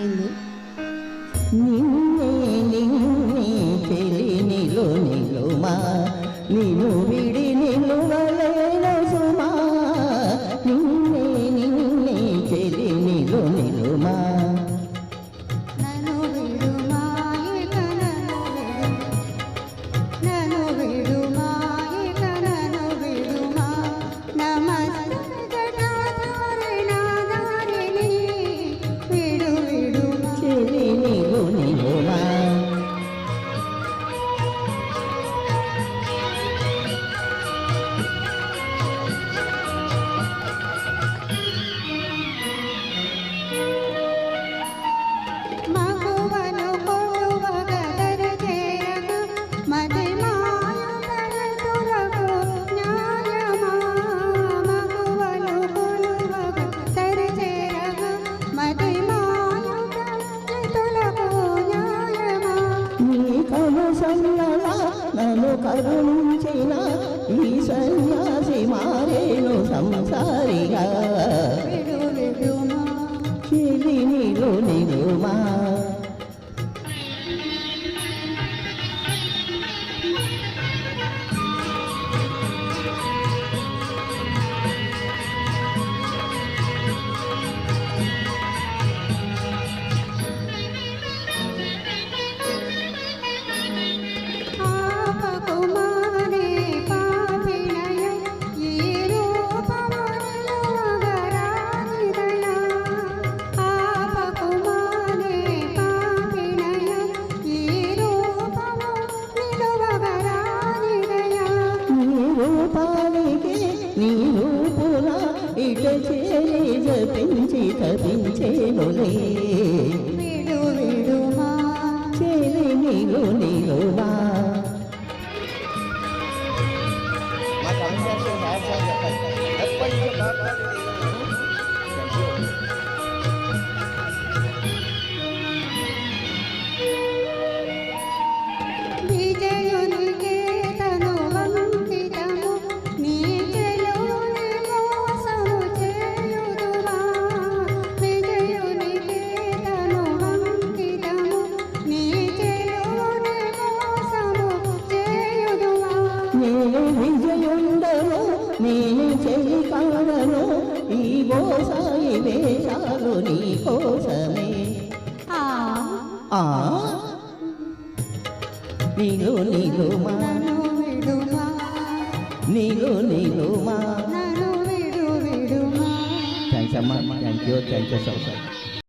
నిన్ను నిన్నే నిన్నే చెలి నిలు నిలుమా నిన్ను విడి నిలువలేను సుమా నిన్నే నిన్నే చెలి నిలు నిలుమా నన్ను కరుణించిన ఈ సన్యాసి మారేను సంసారిగా చెలి నిలు నిలుమా నీ రూపున ఇట చేరి జపించి తపించేనులే చెలి నిలు నిలుమా నేను విజయుండను నేను చెలి కాడను ఈ గోసాయి వేషాలు నీ కోసమే నీలు నీలుమా నీలు నీలుమా థ్యాంక్స్ అమ్మా థ్యాంక్ యూ సో మచ్